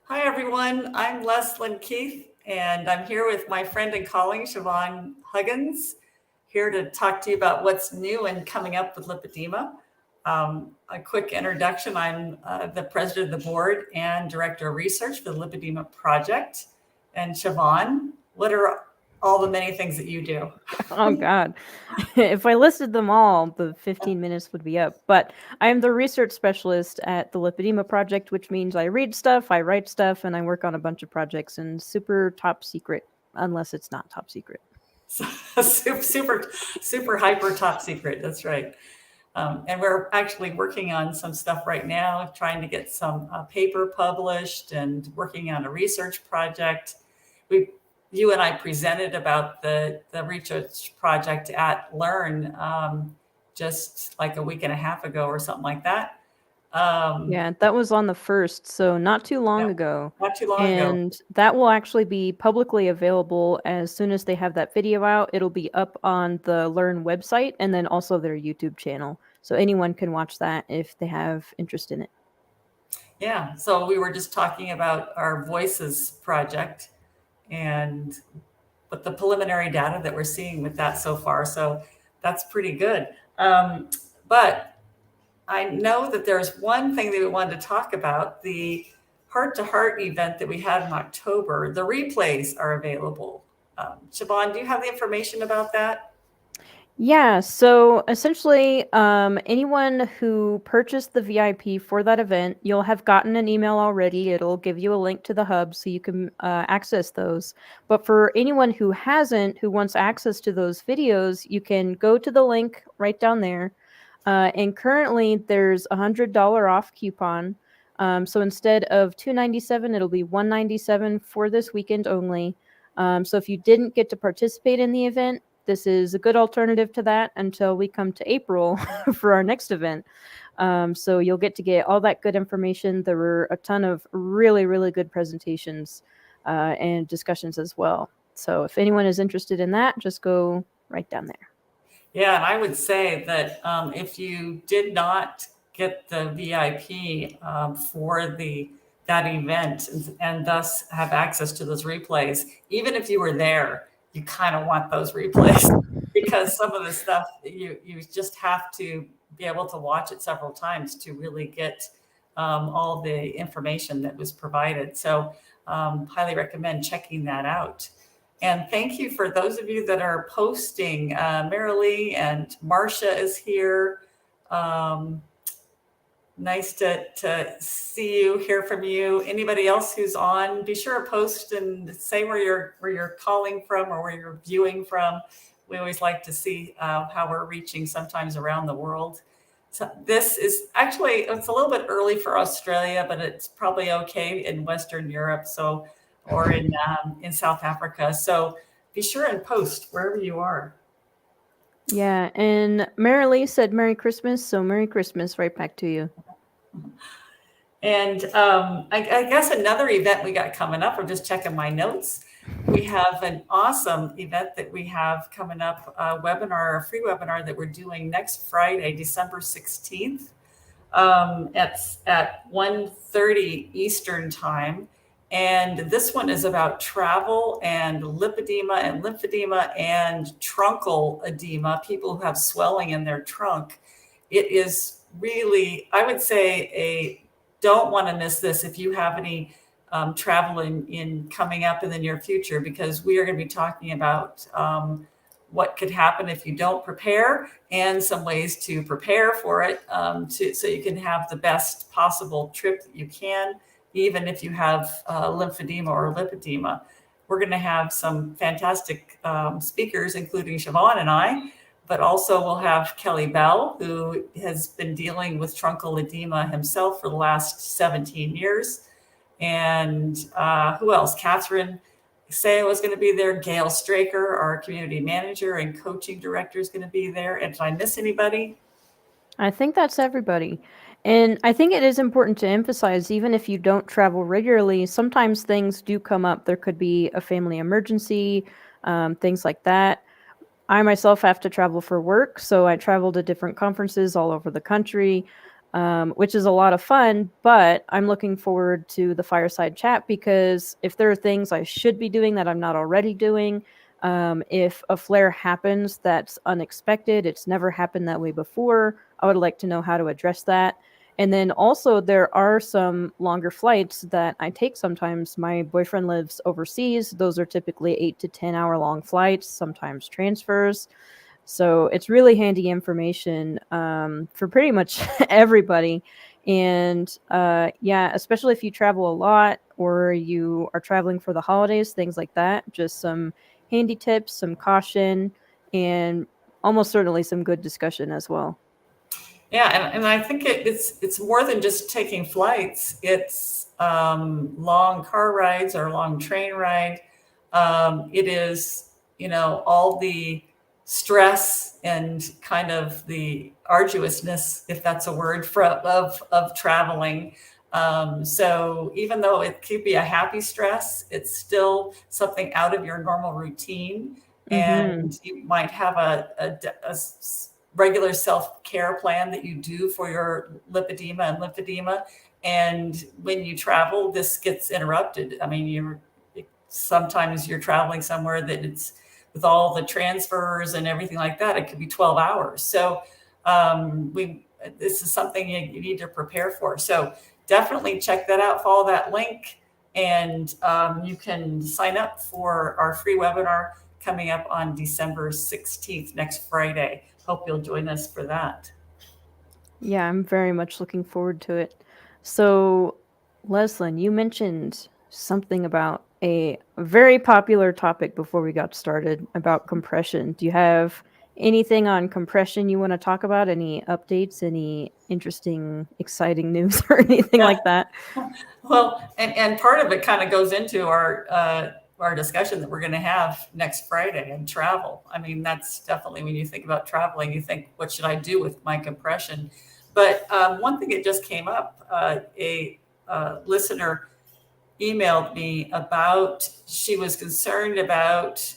Hi, everyone. I'm Leslyn Keith, and I'm here with my friend and colleague, Siobhan Huggins, here to talk to you about what's new and coming up with lipedema. A quick introduction. I'm the president of the board and director of research for the Lipedema Project. And Siobhan, what are all the many things that you do? Oh God. If I listed them all, the 15 minutes would be up. But I am the research specialist at the Lipedema Project, which means I read stuff, I write stuff, and I work on a bunch of projects and super top secret, unless it's not top secret. Super hyper top secret. That's right. And we're actually working on some stuff right now, trying to get some paper published and working on a research project. You and I presented about the research project at Learn just like a week and a half ago or something like that. Yeah, that was on the 1st, so not too long Yeah, ago. not too long ago. And that will actually be publicly available as soon as they have that video out. It'll be up on the Learn website and then also their YouTube channel. So anyone can watch that if they have interest in it. Yeah, so we were just talking about our Voices project and but the preliminary data that we're seeing with that so far. So that's pretty good. But I know that there's one thing that we wanted to talk about, the heart to heart event that we had in October. The replays are available. Siobhan, do you have the information about that? Yeah, so essentially, anyone who purchased the VIP for that event, you'll have gotten an email already. It'll give you a link to the hub so you can access those. But for anyone who hasn't, who wants access to those videos, you can go to the link right down there. And currently, there's $100 off coupon. So instead of $297, it'll be $197 for this weekend only. So if you didn't get to participate in the event, this is a good alternative to that until we come to April for our next event. So you'll get to get all that good information. There were a ton of really, really good presentations and discussions as well. So if anyone is interested in that, just go right down there. Yeah, and I would say that if you did not get the VIP for that event and thus have access to those replays, even if you were there, you kind of want those replays because some of the stuff you just have to be able to watch it several times to really get all the information that was provided. So highly recommend checking that out. And thank you for those of you that are posting. Marilee and Marcia is here. Nice to see you, hear from you. Anybody else who's on, be sure to post and say where you're calling from or where you're viewing from. We always like to see how we're reaching sometimes around the world. So this is actually, it's a little bit early for Australia, but it's probably okay in Western Europe. So or in South Africa. So be sure and post wherever you are. Yeah, and Marilee said Merry Christmas, so Merry Christmas right back to you. And I guess another event we got coming up, I'm just checking my notes. We have an awesome event that we have coming up, a free webinar that we're doing next Friday, December 16th at 1:30 Eastern time. And this one is about travel and lipedema and lymphedema and truncal edema, people who have swelling in their trunk. It is really, I would say, don't want to miss this if you have any travel in coming up in the near future, because we are going to be talking about what could happen if you don't prepare and some ways to prepare for it so you can have the best possible trip that you can, even if you have lymphedema or lipedema. We're going to have some fantastic speakers, including Siobhan and I, but also we'll have Kelly Bell, who has been dealing with truncal edema himself for the last 17 years. And who else? Catherine Sayo is going to be there. Gail Straker, our community manager and coaching director, is going to be there. And did I miss anybody? I think that's everybody. And I think it is important to emphasize, even if you don't travel regularly, sometimes things do come up. There could be a family emergency, things like that. I myself have to travel for work, so I travel to different conferences all over the country. which is a lot of fun. But I'm looking forward to the fireside chat because if there are things I should be doing that I'm not already doing, if a flare happens that's unexpected, it's never happened that way before, I would like to know how to address that. And then also, there are some longer flights that I take sometimes. My boyfriend lives overseas. Those are typically 8 to 10 hour long flights, sometimes transfers. So it's really handy information for pretty much everybody. And yeah, especially if you travel a lot or you are traveling for the holidays, things like that, just some handy tips, some caution, and almost certainly some good discussion as well. Yeah, and I think it's more than just taking flights. It's long car rides or long train ride. It is, all the stress and kind of the arduousness, if that's a word, of traveling. So even though it could be a happy stress, it's still something out of your normal routine, Mm-hmm. and you might have a regular self-care plan that you do for your lipedema and lymphedema. And when you travel, this gets interrupted. I mean, sometimes you're traveling somewhere that it's with all the transfers and everything like that, it could be 12 hours. So we this is something you need to prepare for. So definitely check that out, follow that link, and you can sign up for our free webinar coming up on December 16th, next Friday. Hope you'll join us for that. Yeah, I'm very much looking forward to it. So, Leslyn, you mentioned something about a very popular topic before we got started about compression. Do you have anything on compression you want to talk about? Any updates, any interesting, exciting news or anything Yeah. like that? Well, and part of it kind of goes into our discussion that we're going to have next Friday and travel. I mean, that's definitely when you think about traveling, you think, what should I do with my compression? But one thing that just came up, a listener emailed me about, she was concerned about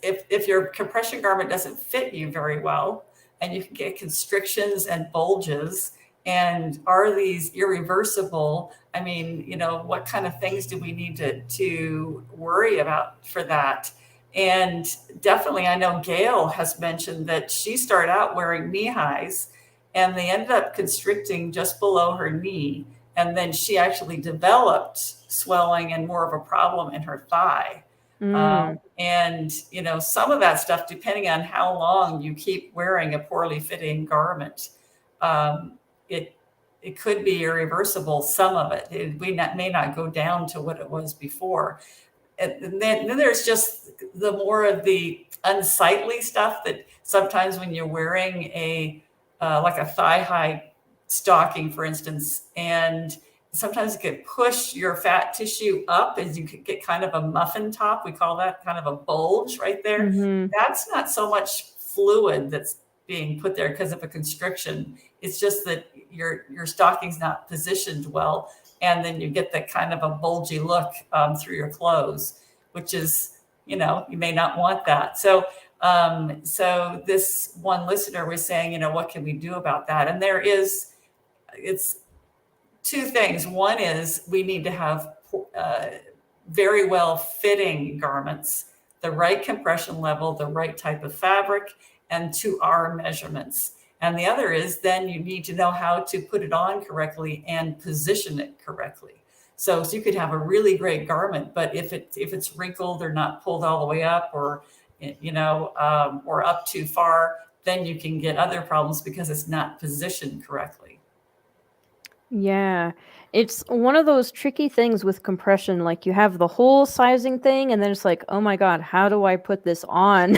if your compression garment doesn't fit you very well, and you can get constrictions and bulges, and are these irreversible? I mean, what kind of things do we need to worry about for that? And definitely, I know Gail has mentioned that she started out wearing knee highs, and they ended up constricting just below her knee. And then she actually developed swelling and more of a problem in her thigh. Mm, And some of that stuff, depending on how long you keep wearing a poorly fitting garment, um, it it could be irreversible. Some of it, may not go down to what it was before. And then there's just the more of the unsightly stuff that sometimes when you're wearing a like a thigh high stocking, for instance, and sometimes it can push your fat tissue up, and you could get kind of a muffin top. We call that kind of a bulge right there. mm-hmm. That's not so much fluid that's being put there because of a constriction. It's just that your stocking's not positioned well, and then you get that kind of a bulgy look through your clothes, which is, you may not want that. So this one listener was saying, what can we do about that? And it's two things. One is we need to have very well fitting garments, the right compression level, the right type of fabric, and to our measurements. And the other is then you need to know how to put it on correctly and position it correctly. So you could have a really great garment, but if it's wrinkled or not pulled all the way up, or or up too far, then you can get other problems because it's not positioned correctly. Yeah, it's one of those tricky things with compression. Like you have the whole sizing thing, and then it's like, oh my God, how do I put this on?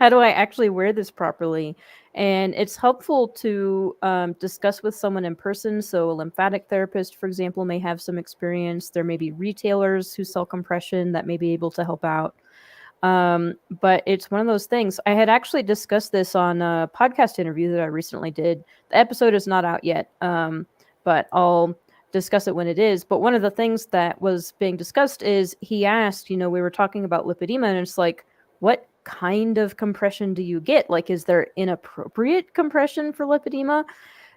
How do I actually wear this properly? And it's helpful to discuss with someone in person. So, a lymphatic therapist, for example, may have some experience. There may be retailers who sell compression that may be able to help out. But it's one of those things. I had actually discussed this on a podcast interview that I recently did. The episode is not out yet, but I'll discuss it when it is. But one of the things that was being discussed is he asked, we were talking about lipedema, and it's like, what kind of compression do you get? Like, is there inappropriate compression for lipedema?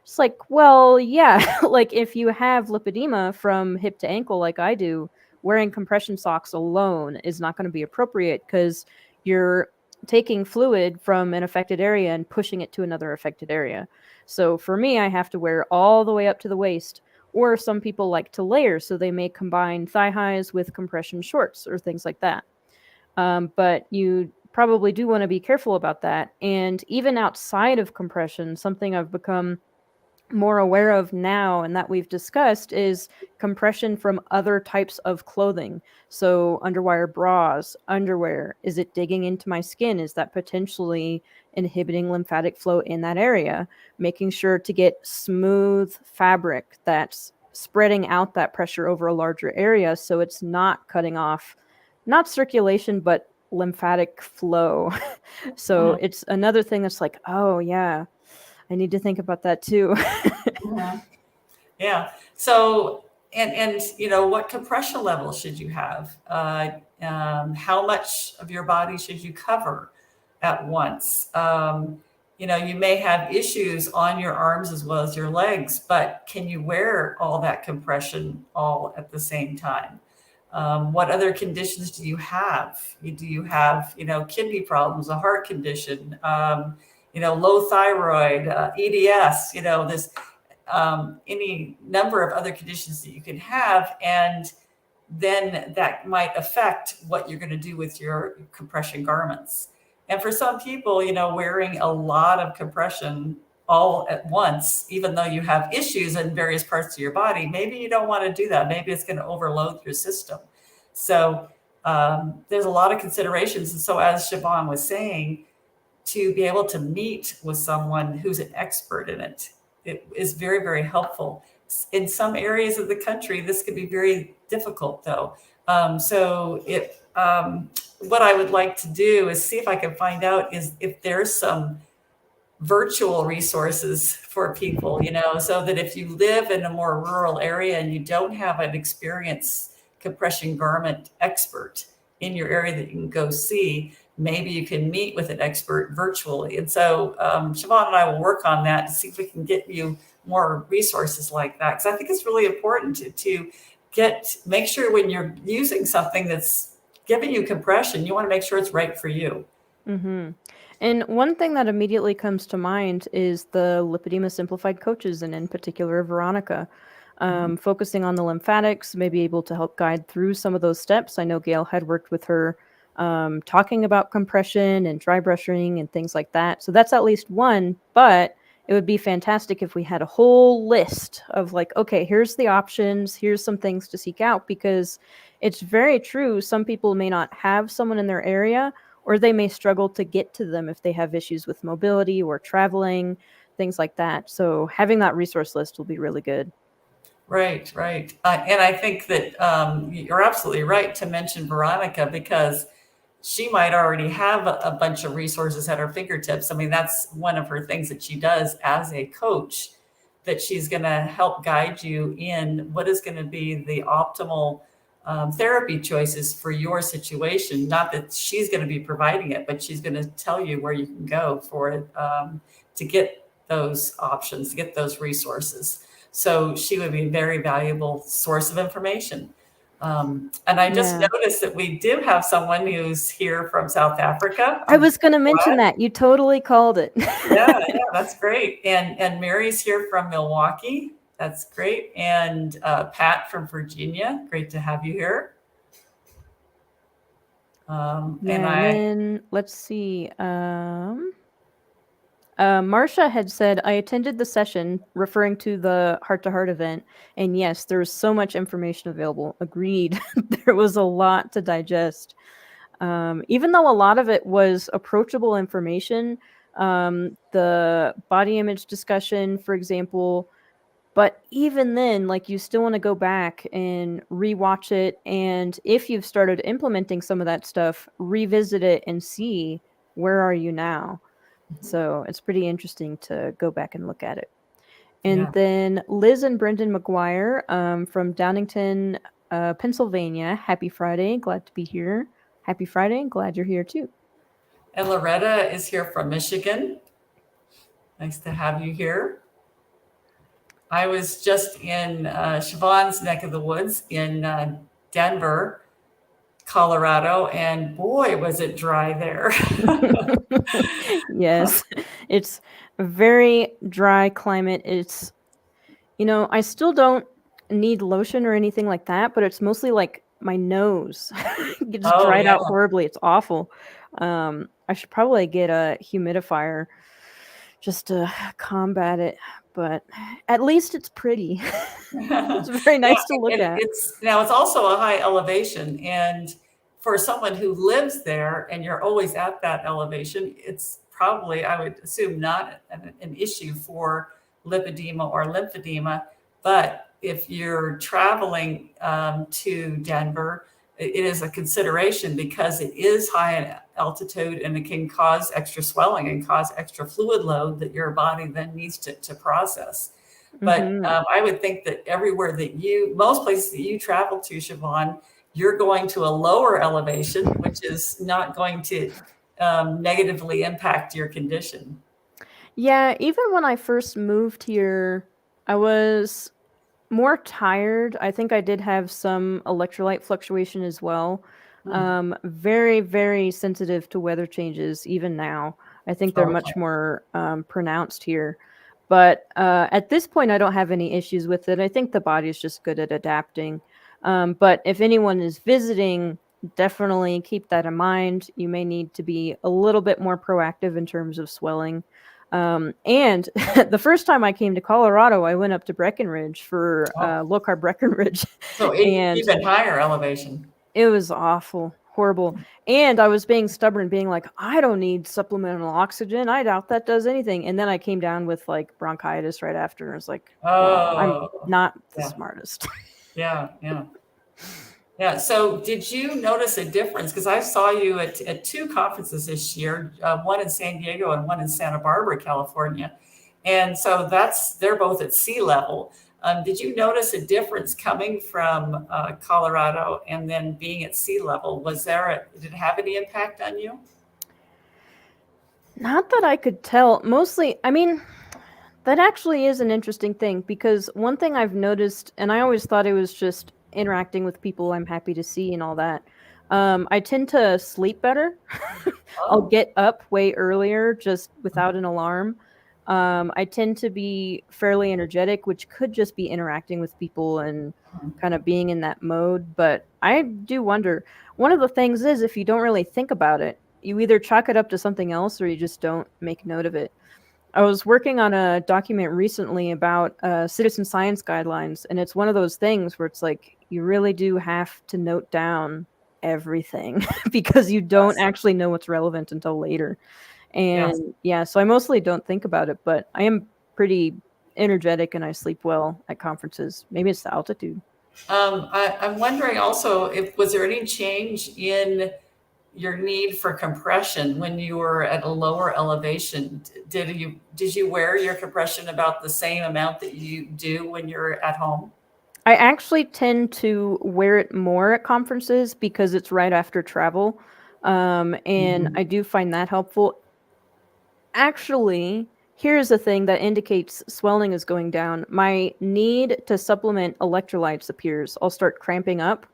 It's like, well, yeah, like if you have lipedema from hip to ankle, like I do, wearing compression socks alone is not going to be appropriate because you're taking fluid from an affected area and pushing it to another affected area. So for me, I have to wear all the way up to the waist. Or some people like to layer, so they may combine thigh highs with compression shorts or things like that. But you probably do want to be careful about that. And even outside of compression, something I've become more aware of now and that we've discussed is compression from other types of clothing. So, underwire bras, underwear, is it digging into my skin? Is that potentially inhibiting lymphatic flow in that area? Making sure to get smooth fabric that's spreading out that pressure over a larger area so it's not cutting off not circulation but lymphatic flow. So, Mhm. it's another thing that's like, oh, yeah, I need to think about that too. Mhm. Yeah. So, and what compression level should you have? How much of your body should you cover at once? You may have issues on your arms as well as your legs, but can you wear all that compression all at the same time? What other conditions do you have? Do you have, kidney problems, a heart condition, low thyroid, EDS, this any number of other conditions that you can have. And then that might affect what you're going to do with your compression garments. And for some people, wearing a lot of compression all at once, even though you have issues in various parts of your body, maybe you don't want to do that. Maybe it's going to overload your system. So there's a lot of considerations. And so, as Siobhan was saying, to be able to meet with someone who's an expert in it. It is very, very helpful. In some areas of the country, this could be very difficult, though. What I would like to do is see if I can find out is if there's some virtual resources for people, so that if you live in a more rural area and you don't have an experienced compression garment expert in your area that you can go see, maybe you can meet with an expert virtually. And so Siobhan and I will work on that to see if we can get you more resources like that. Because I think it's really important to make sure when you're using something that's giving you compression, you want to make sure it's right for you. Mm-hmm. And one thing that immediately comes to mind is the Lipedema Simplified coaches, and in particular, Veronica. Focusing on the lymphatics, may be able to help guide through some of those steps. I know Gail had worked with her talking about compression and dry brushing and things like that. So that's at least one, but it would be fantastic if we had a whole list of like, okay, here's the options, here's some things to seek out, because it's very true. Some people may not have someone in their area, or they may struggle to get to them if they have issues with mobility or traveling, things like that. So having that resource list will be really good. Right, right. And I think that you're absolutely right to mention Veronica because she might already have a bunch of resources at her fingertips. I mean, that's one of her things that she does as a coach, that she's going to help guide you in what is going to be the optimal therapy choices for your situation. Not that she's going to be providing it, but she's going to tell you where you can go for it to get those options, to get those resources. So she would be a very valuable source of information. And I just Yeah. noticed that we do have someone who's here from South Africa. I I'm was going to mention glad. that. You totally called it. Yeah, that's great. And Mary's here from Milwaukee. That's great. And Pat from Virginia. Great to have you here. And Yeah, and then let's see. Marcia had said, I attended the session referring to the heart to heart event. And yes, there was so much information available. Agreed. There was a lot to digest. Even though a lot of it was approachable information, the body image discussion, for example, but even then, like, you still want to go back and rewatch it. And if you've started implementing some of that stuff, revisit it and see where are you now. So it's pretty interesting to go back and look at it. And yeah. then Liz and Brendan McGuire from Downingtown, Pennsylvania. Happy Friday. Glad to be here. Happy Friday. Glad you're here too. And Loretta is here from Michigan. Nice to have you here. I was just in Siobhan's neck of the woods in Denver, Colorado, and boy, was it dry there. Yes, it's a very dry climate. It's, I still don't need lotion or anything like that, but it's mostly like my nose gets Oh, dried yeah. out horribly. It's awful. I should probably get a humidifier just to combat it, but at least it's pretty. It's very Yeah, nice to look and at. it's also a high elevation, and for someone who lives there and you're always at that elevation, it's probably, I would assume, not an issue for lipedema or lymphedema. But if you're traveling to Denver, it is a consideration because it is high in altitude and it can cause extra swelling and cause extra fluid load that your body then needs to process. But I would think that everywhere that most places that you travel to, Siobhan, you're going to a lower elevation, which is not going to negatively impact your condition. Yeah, even when I first moved here, I was more tired. I think I did have some electrolyte fluctuation as well. Very, very sensitive to weather changes, even now. I think they're much Okay. more pronounced here. But at this point, I don't have any issues with it. I think the body is just good at adapting. But if anyone is visiting, definitely keep that in mind. You may need to be a little bit more proactive in terms of swelling. And the first time I came to Colorado, I went up to Breckenridge for low carb Breckenridge, So and even higher elevation. it was awful, horrible. And I was being stubborn, being like, I don't need supplemental oxygen. I doubt that does anything. And then I came down with like bronchitis right after. And I was like, well, I'm not the smartest. Yeah, yeah. Yeah. So did you notice a difference? Because I saw you at two conferences this year, one in San Diego and one in Santa Barbara, California. And so they're both at sea level. Did you notice a difference coming from Colorado and then being at sea level? Did it have any impact on you? Not that I could tell. Mostly, I mean, that actually is an interesting thing because one thing I've noticed, and I always thought it was just interacting with people I'm happy to see and all that. I tend to sleep better. I'll Oh, get up way earlier just without an alarm. I tend to be fairly energetic, which could just be interacting with people and kind of being in that mode. But I do wonder, one of the things is if you don't really think about it, you either chalk it up to something else or you just don't make note of it. I was working on a document recently about citizen science guidelines, and it's one of those things where it's like you really do have to note down everything because you don't yes. actually know what's relevant until later. Yes. And yeah, so I mostly don't think about it, but I am pretty energetic and I sleep well at conferences. Maybe it's the altitude. I'm wondering also if was there any change in your need for compression when you were at a lower elevation? Did you wear your compression about the same amount that you do when you're at home? I actually tend to wear it more at conferences because it's right after travel. And I do find that helpful. Actually, here's a thing that indicates swelling is going down. My need to supplement electrolytes appears. I'll start cramping up.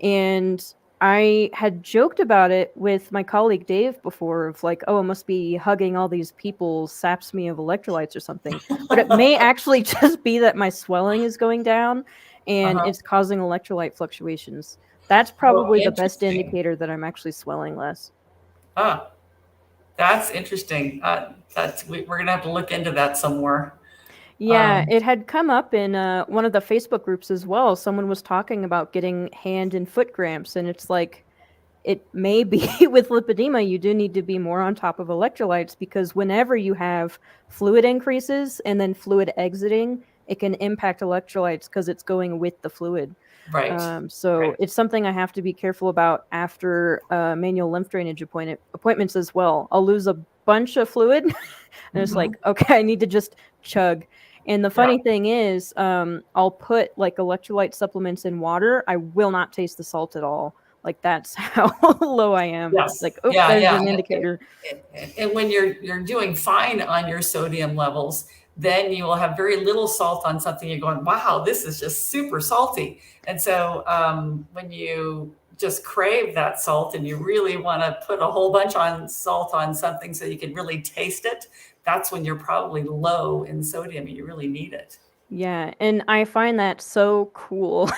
And I had joked about it with my colleague Dave before of like, oh, it must be hugging all these people saps me of electrolytes or something. But it may actually just be that my swelling is going down and Uh-huh. it's causing electrolyte fluctuations. That's Oh, probably the best interesting. indicator that I'm actually swelling less. Ah, that's interesting. We're gonna have to look into that some more. Yeah, Um, it had come up in one of the Facebook groups as well. Someone was talking about getting hand and foot cramps, and it's like it may be with lipedema, you do need to be more on top of electrolytes because whenever you have fluid increases and then fluid exiting, it can impact electrolytes because it's going with the fluid. right, So right. it's something I have to be careful about after manual lymph drainage appointments as well. I'll lose a bunch of fluid, and it's Mhm. like, okay, I need to just chug. And the Yeah. funny thing is, I'll put like electrolyte supplements in water. I will not taste the salt at all. Like that's how low I am. Yes. Like, oh, Yeah. there's Yeah. an indicator. And when you're doing fine on your sodium levels, then you will have very little salt on something. You're going, wow, this is just super salty. And so when you just crave that salt and you really want to put a whole bunch on salt on something so you can really taste it, that's when you're probably low in sodium and you really need it. Yeah, and I find that so cool.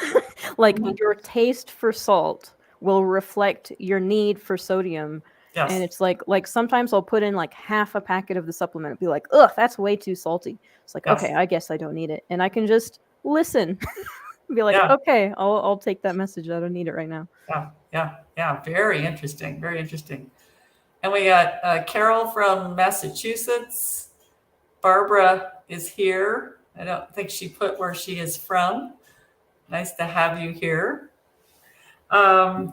Like your taste for salt will reflect your need for sodium. Yes. And it's like sometimes I'll put in like half a packet of the supplement and be like, ugh, that's way too salty. It's like, Yes. okay, I guess I don't need it. And I can just listen. Be like, Yeah. okay, I'll take that message. I don't need it right now. Yeah. Yeah. Yeah. Very interesting. Very interesting. And we got Carol from Massachusetts. Barbara is here. I don't think she put where she is from. Nice to have you here. And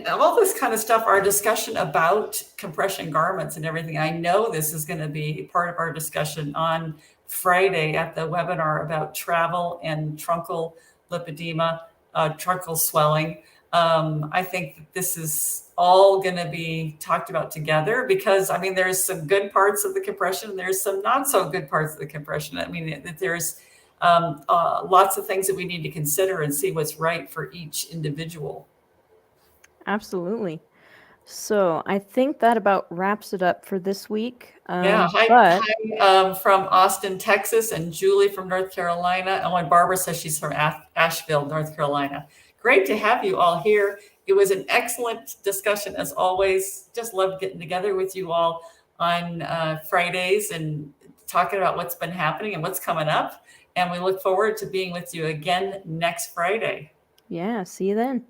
all this kind of stuff, our discussion about compression garments and everything. I know this is going to be part of our discussion on Friday at the webinar about travel and truncal lipedema, truncal swelling. I think that this is all going to be talked about together because, I mean, there's some good parts of the compression. There's some not so good parts of the compression. I mean, that there's lots of things that we need to consider and see what's right for each individual. Absolutely. So I think that about wraps it up for this week. Yeah, But hi from Austin, Texas, and Julie from North Carolina. And when Barbara says she's from Asheville, North Carolina. Great to have you all here. It was an excellent discussion as always. Just loved getting together with you all on Fridays and talking about what's been happening and what's coming up. And we look forward to being with you again next Friday. yeah, see you then.